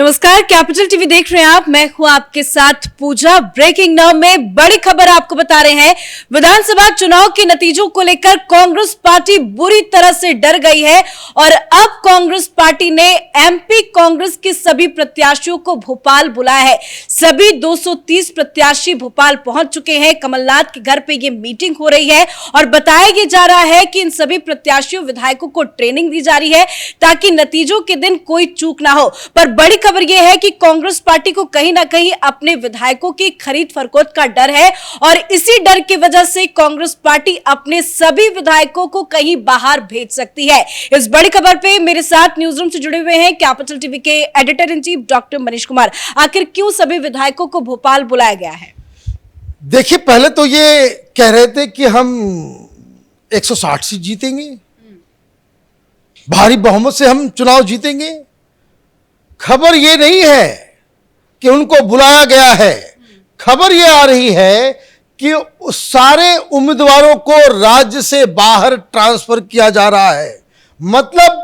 नमस्कार, capital TV देख रहे हैं आप। मैं हूं आपके साथ पूजा। ब्रेकिंग नाउ में बड़ी खबर आपको बता रहे हैं। विधानसभा चुनाव के नतीजों को लेकर कांग्रेस पार्टी बुरी तरह से डर गई है और अब कांग्रेस पार्टी ने एमपी कांग्रेस के सभी प्रत्याशियों को भोपाल बुलाया है। सभी 230 प्रत्याशी भोपाल पहुंच चुके हैं। कमलनाथ के घर पे ये मीटिंग हो रही है और बताया जा रहा है कि इन सभी प्रत्याशियों विधायकों को ट्रेनिंग दी जा रही है ताकि नतीजों के दिन कोई चूक ना हो। पर बड़ी खबर यह है कि कांग्रेस पार्टी को कहीं ना कहीं अपने विधायकों की खरीद फरोख्त का डर है और इसी डर की वजह से कांग्रेस पार्टी अपने सभी विधायकों को कहीं बाहर भेज सकती है। इस बड़ी खबर पे मेरे साथ न्यूज रूम से जुड़े हुए हैं कैपिटल टीवी के editor in chief doctor Manish Kumar. आखिर क्यों सभी विधायकों को भोपाल बुलाया गया है? देखिए, पहले तो ये कह रहे थे कि हम 160 सीट जीतेंगे, भारी बहुमत से हम चुनाव जीतेंगे। खबर ये नहीं है कि उनको बुलाया गया है। खबर ये आ रही है कि सारे उम्मीदवारों को राज्य से बाहर ट्रांसफर किया जा रहा है। मतलब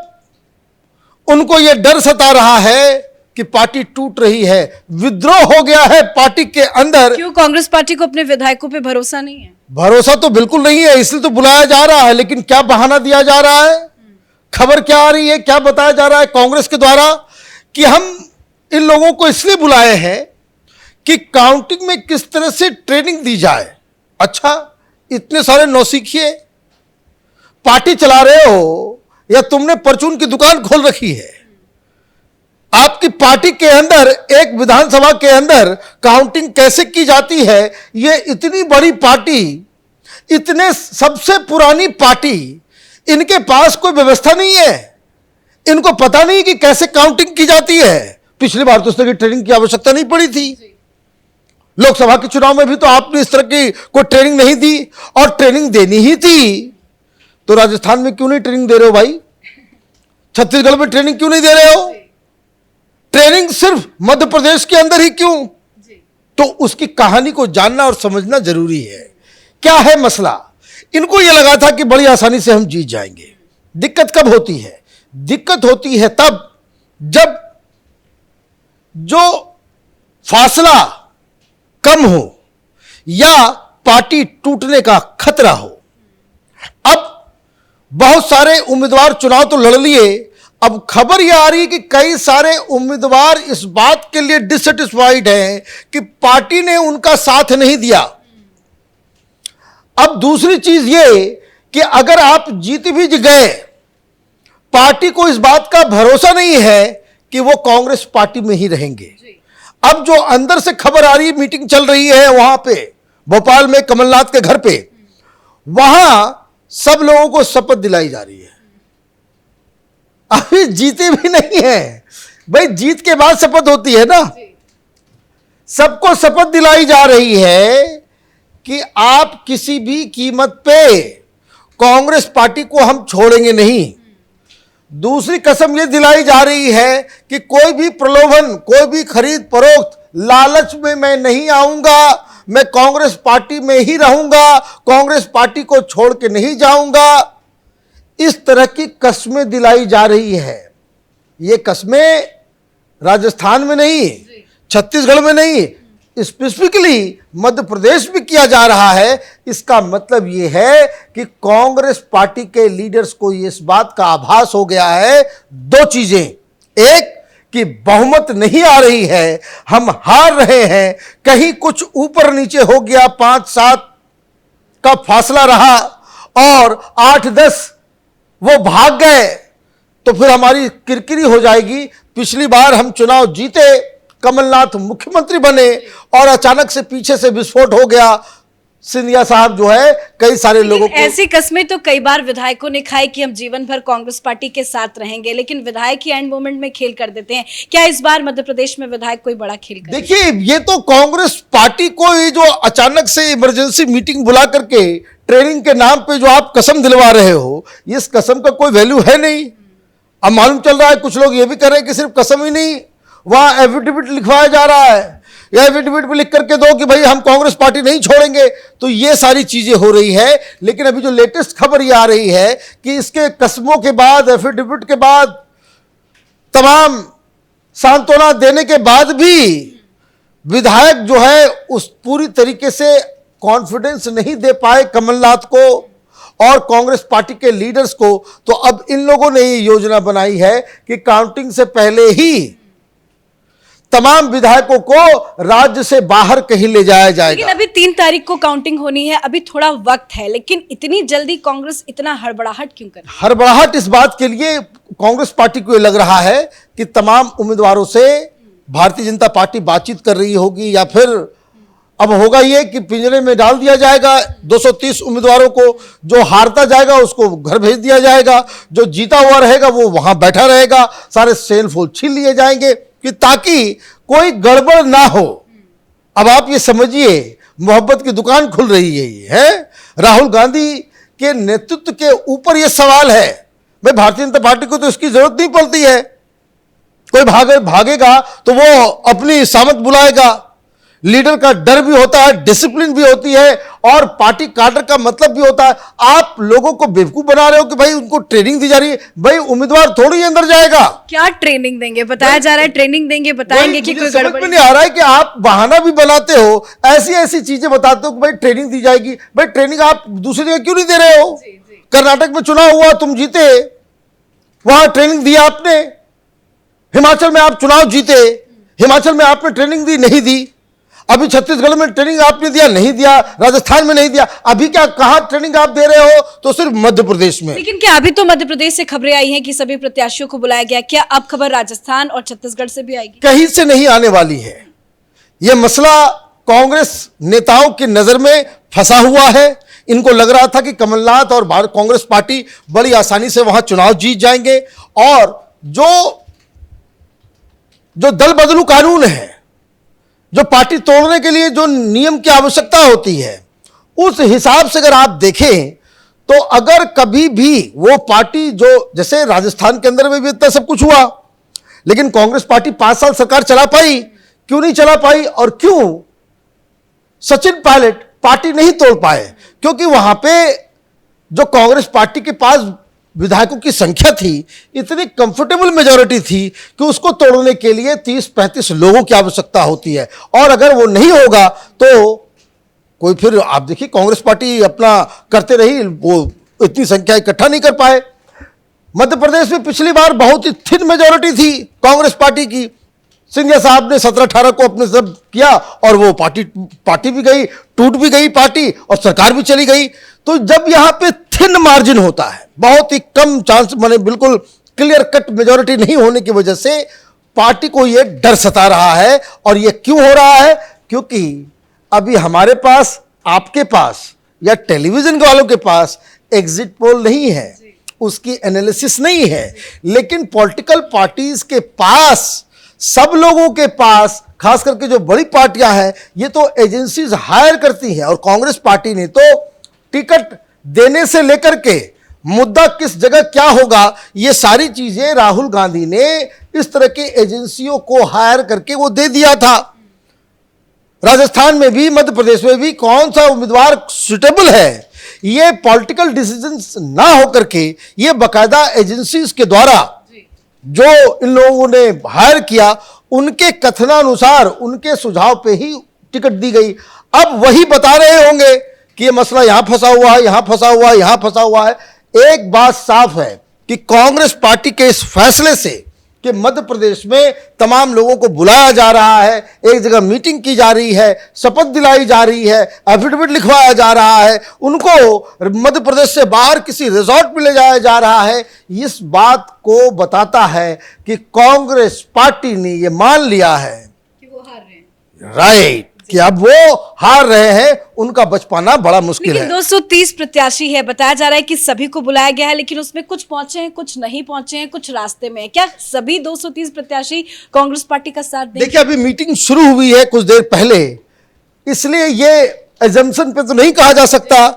उनको ये डर सता रहा है कि पार्टी टूट रही है, विद्रोह हो गया है पार्टी के अंदर। क्यों कांग्रेस पार्टी को अपने विधायकों पे भरोसा नहीं है? भरोसा तो बिल्कुल नहीं है, इसलिए तो बुलाया जा रहा है। लेकिन क्या बहाना दिया जा रहा है? खबर क्या आ रही है, क्या बताया जा रहा है कांग्रेस के द्वारा कि हम इन लोगों को इसलिए बुलाए हैं कि काउंटिंग में किस तरह से ट्रेनिंग दी जाए। अच्छा, इतने सारे नौसिखिए पार्टी चला रहे हो या तुमने परचून की दुकान खोल रखी है? आपकी पार्टी के अंदर एक विधानसभा के अंदर काउंटिंग कैसे की जाती है? ये इतनी बड़ी पार्टी, इतने सबसे पुरानी पार्टी, इनके पास कोई व्यवस्था नहीं है। इनको पता नहीं कि कैसे काउंटिंग की जाती है। पिछली बार तो इस तरह की ट्रेनिंग की आवश्यकता नहीं पड़ी थी। लोकसभा के चुनाव में भी तो आपने इस तरह की कोई ट्रेनिंग नहीं दी, और ट्रेनिंग देनी ही थी तो राजस्थान में क्यों नहीं ट्रेनिंग दे रहे हो भाई? छत्तीसगढ़ में ट्रेनिंग क्यों नहीं दे रहे हो? ट्रेनिंग सिर्फ मध्य प्रदेश के अंदर ही क्यों? तो उसकी कहानी को जानना और समझना जरूरी है। क्या है मसला? इनको यह लगा था कि बड़ी आसानी से हम जीत जाएंगे। दिक्कत कब होती है? दिक्कत होती है तब जब जो फासला कम हो या पार्टी टूटने का खतरा हो। अब बहुत सारे उम्मीदवार चुनाव तो लड़ लिए, अब खबर यह आ रही है कि कई सारे उम्मीदवार इस बात के लिए डिससेटिस्फाइड हैं कि पार्टी ने उनका साथ नहीं दिया। अब दूसरी चीज ये कि अगर आप जीत भी गए, पार्टी को इस बात का भरोसा नहीं है कि वो कांग्रेस पार्टी में ही रहेंगे। अब जो अंदर से खबर आ रही है, मीटिंग चल रही है वहां पे भोपाल में कमलनाथ के घर पे, वहां सब लोगों को शपथ दिलाई जा रही है। अभी जीते भी नहीं है भाई, जीत के बाद शपथ होती है ना। सबको शपथ दिलाई जा रही है कि आप किसी भी कीमत पे कांग्रेस पार्टी को हम छोड़ेंगे नहीं। दूसरी कसम यह दिलाई जा रही है कि कोई भी प्रलोभन, कोई भी खरीद फरोख्त, लालच में मैं नहीं आऊंगा। मैं कांग्रेस पार्टी में ही रहूंगा, कांग्रेस पार्टी को छोड़ के नहीं जाऊंगा। इस तरह की कस्में दिलाई जा रही है। ये कस्में राजस्थान में नहीं, छत्तीसगढ़ में नहीं, स्पेसिफिकली मध्य प्रदेश में किया जा रहा है। इसका मतलब यह है कि कांग्रेस पार्टी के लीडर्स को इस बात का आभास हो गया है, दो चीजें। एक कि बहुमत नहीं आ रही है, हम हार रहे हैं, कहीं कुछ ऊपर नीचे हो गया, 5-7 का फासला रहा और 8-10 वो भाग गए तो फिर हमारी किरकिरी हो जाएगी। पिछली बार हम चुनाव जीते, कमलनाथ मुख्यमंत्री बने और अचानक से पीछे से विस्फोट हो गया। सिंधिया साहब जो है कई सारे लोगों को, ऐसी कस्में तो कई बार विधायकों ने खाई कि हम जीवन भर कांग्रेस पार्टी के साथ रहेंगे, लेकिन विधायक ही एंड मोमेंट में खेल कर देते हैं। क्या इस बार मध्य प्रदेश में विधायक कोई बड़ा खेल कर? देखिए, ये तो कांग्रेस पार्टी को ये जो अचानक से इमरजेंसी मीटिंग बुला करके ट्रेनिंग के नाम पे जो आप कसम दिलवा रहे हो, इस कसम का कोई वैल्यू है नहीं। अब मालूम चल रहा है कुछ लोग ये भी कर रहे हैं कि सिर्फ कसम ही नहीं, वहां एफिडेविट लिखवाया जा रहा है, या एफिडेविट पे लिख करके दो कि भाई हम कांग्रेस पार्टी नहीं छोड़ेंगे। तो ये सारी चीजें हो रही है। लेकिन अभी जो लेटेस्ट खबर ये आ रही है कि इसके कस्मों के बाद, एफिडेविट के बाद, तमाम सांत्वना देने के बाद भी विधायक जो है उस पूरी तरीके से कॉन्फिडेंस नहीं दे पाए कमलनाथ को और कांग्रेस पार्टी के लीडर्स को, तो अब इन लोगों ने ये योजना बनाई है कि काउंटिंग से पहले ही तमाम विधायकों को राज्य से बाहर कहीं ले जाया जाएगा। लेकिन अभी 3 तारीख को काउंटिंग होनी है, अभी थोड़ा वक्त है, लेकिन इतनी जल्दी कांग्रेस इतना हड़बड़ाहट क्यों कर रही है? हड़बड़ाहट इस बात के लिए कांग्रेस पार्टी को ये लग रहा है कि तमाम उम्मीदवारों से भारतीय जनता पार्टी बातचीत कर रही होगी, या फिर अब होगा ये कि पिंजरे में डाल दिया जाएगा 230 उम्मीदवारों को। जो हारता जाएगा उसको घर भेज दिया जाएगा, जो जीता हुआ रहेगा वो वहां बैठा रहेगा, सारे सेल फोल छीन लिए जाएंगे कि ताकि कोई गड़बड़ ना हो। अब आप ये समझिए मोहब्बत की दुकान खुल रही है ये है। राहुल गांधी के नेतृत्व के ऊपर ये सवाल है। भाई भारतीय जनता पार्टी को तो इसकी जरूरत नहीं पड़ती है, कोई भागेगा तो वो अपनी सामत बुलाएगा। लीडर का डर भी होता है, डिसिप्लिन भी होती है, और पार्टी कार्डर का मतलब भी होता है। आप लोगों को बेवकूफ बना रहे हो कि भाई उनको ट्रेनिंग दी जा रही है। भाई उम्मीदवार थोड़ी अंदर जाएगा। क्या ट्रेनिंग देंगे? बताया जा रहा है ट्रेनिंग देंगे, बताएंगे कि कोई गड़बड़ नहीं आ रहा है कि आप बहाना भी बनाते हो, ऐसी ऐसी चीजें बताते हो कि भाई ट्रेनिंग दी जाएगी। भाई ट्रेनिंग आप दूसरी जगह क्यों नहीं दे रहे हो? कर्नाटक में चुनाव हुआ, तुम जीते, वहां ट्रेनिंग दिया आपने। हिमाचल में आप चुनाव जीते, हिमाचल में आपने ट्रेनिंग दी, नहीं दी। अभी छत्तीसगढ़ में ट्रेनिंग आपने दिया, नहीं दिया। राजस्थान में नहीं दिया। अभी क्या कहां ट्रेनिंग आप दे रहे हो? तो सिर्फ मध्य प्रदेश में। लेकिन क्या अभी तो मध्य प्रदेश से खबरें आई हैं कि सभी प्रत्याशियों को बुलाया गया, क्या अब खबर राजस्थान और छत्तीसगढ़ से भी आएगी? कहीं से नहीं आने वाली है। यह मसला कांग्रेस नेताओं की नजर में फंसा हुआ है। इनको लग रहा था कि कमलनाथ और कांग्रेस पार्टी बड़ी आसानी से वहां चुनाव जीत जाएंगे, और जो दल बदलू कानून है, जो पार्टी तोड़ने के लिए जो नियम की आवश्यकता होती है, उस हिसाब से अगर आप देखें तो अगर कभी भी वो पार्टी जो, जैसे राजस्थान के अंदर में भी इतना सब कुछ हुआ, लेकिन कांग्रेस पार्टी 5 साल सरकार चला पाई। क्यों नहीं चला पाई? और क्यों सचिन पायलट पार्टी नहीं तोड़ पाए? क्योंकि वहां पे जो कांग्रेस पार्टी के पास विधायकों की संख्या थी, इतनी कंफर्टेबल मेजॉरिटी थी कि उसको तोड़ने के लिए 30-35 लोगों की आवश्यकता होती है, और अगर वो नहीं होगा तो कोई, फिर आप देखिए कांग्रेस पार्टी अपना करते रही, वो इतनी संख्या इकट्ठा नहीं कर पाए। मध्य प्रदेश में पिछली बार बहुत ही थिन मेजॉरिटी थी कांग्रेस पार्टी की। सिंधिया साहब ने 17-18 को अपने सब किया, और वो पार्टी भी गई, टूट भी गई पार्टी, और सरकार भी चली गई। तो जब यहां पे थिन मार्जिन होता है, बहुत ही कम चांस, माने बिल्कुल क्लियर कट मेजॉरिटी नहीं होने की वजह से पार्टी को यह डर सता रहा है। और यह क्यों हो रहा है? क्योंकि अभी हमारे पास, आपके पास, या टेलीविजन वालों के पास एग्जिट पोल नहीं है, उसकी एनालिसिस नहीं है, लेकिन पॉलिटिकल पार्टीज के पास, सब लोगों के पास, खास करके जो बड़ी पार्टियां हैं, ये तो एजेंसीज हायर करती हैं। और कांग्रेस पार्टी ने तो टिकट देने से लेकर के मुद्दा किस जगह क्या होगा, ये सारी चीजें राहुल गांधी ने इस तरह के एजेंसियों को हायर करके वो दे दिया था। राजस्थान में भी, मध्य प्रदेश में भी कौन सा उम्मीदवार सुटेबल है, ये पॉलिटिकल डिसीजंस ना होकर के ये बाकायदा एजेंसीज के द्वारा जो इन लोगों ने हायर किया, उनके कथनानुसार, उनके सुझाव पे ही टिकट दी गई। अब वही बता रहे होंगे कि ये मसला यहां फंसा हुआ है, यहां फंसा हुआ है, यहां फंसा हुआ है। एक बात साफ है कि कांग्रेस पार्टी के इस फैसले से कि मध्य प्रदेश में तमाम लोगों को बुलाया जा रहा है, एक जगह मीटिंग की जा रही है, शपथ दिलाई जा रही है, एफिडेविट लिखवाया जा रहा है, उनको मध्य प्रदेश से बाहर किसी रिजॉर्ट में ले जाया जा रहा है, इस बात को बताता है कि कांग्रेस पार्टी ने यह मान लिया है कि वो हार रहे हैं। राइट, कि अब वो हार रहे हैं, उनका बच पाना बड़ा मुश्किल है। 230 प्रत्याशी है, बताया जा रहा है कि सभी को बुलाया गया है, लेकिन उसमें कुछ पहुंचे हैं, कुछ नहीं पहुंचे हैं, कुछ रास्ते में है। क्या सभी 230 प्रत्याशी कांग्रेस पार्टी का साथ देंगे? देखिए, अभी मीटिंग शुरू हुई है कुछ देर पहले, इसलिए ये एजम्पशन पे तो नहीं कहा जा सकता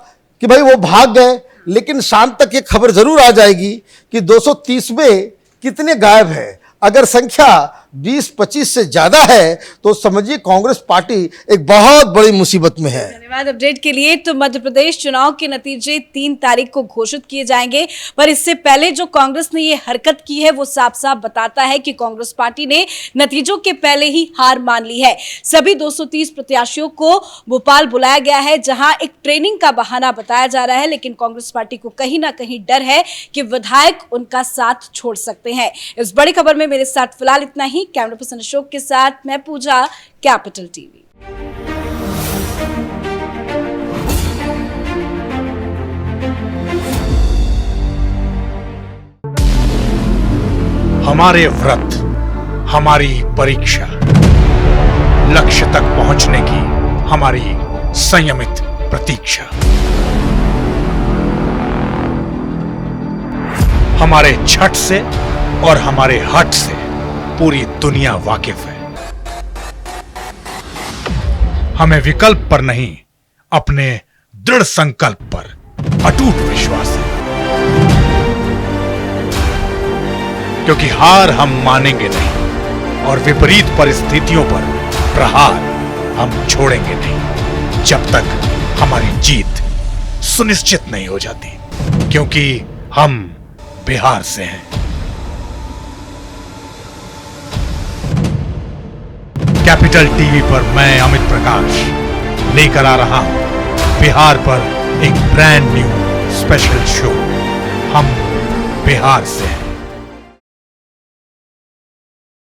कि भाई वो भाग गए, लेकिन शाम तक ये खबर जरूर आ जाएगी कि 230 में कितने गायब हैं। अगर संख्या 20-25 से ज्यादा है तो समझिए कांग्रेस पार्टी एक बहुत बड़ी मुसीबत में है। धन्यवाद अपडेट के लिए। तो मध्य प्रदेश चुनाव के नतीजे 3 तारीख को घोषित किए जाएंगे, पर इससे पहले जो कांग्रेस ने ये हरकत की है वो साफ साफ बताता है कि कांग्रेस पार्टी ने नतीजों के पहले ही हार मान ली है। सभी 230 प्रत्याशियों को भोपाल बुलाया गया है, जहां एक ट्रेनिंग का बहाना बताया जा रहा है, लेकिन कांग्रेस पार्टी को कहीं ना कहीं डर है कि विधायक उनका साथ छोड़ सकते हैं। इस बड़ी खबर में मेरे साथ फिलहाल इतना ही। कैमरा पर्सन अशोक के साथ मैं पूजा, कैपिटल टीवी। हमारे व्रत, हमारी परीक्षा, लक्ष्य तक पहुंचने की हमारी संयमित प्रतीक्षा। हमारे छठ से और हमारे हठ से पूरी दुनिया वाकिफ है। हमें विकल्प पर नहीं, अपने दृढ़ संकल्प पर अटूट विश्वास है, क्योंकि हार हम मानेंगे नहीं और विपरीत परिस्थितियों पर प्रहार हम छोड़ेंगे नहीं, जब तक हमारी जीत सुनिश्चित नहीं हो जाती, क्योंकि हम बिहार से हैं। कैपिटल टीवी पर मैं अमित प्रकाश लेकर आ रहा हूं बिहार पर एक ब्रांड न्यू स्पेशल शो। हम बिहार से हैं।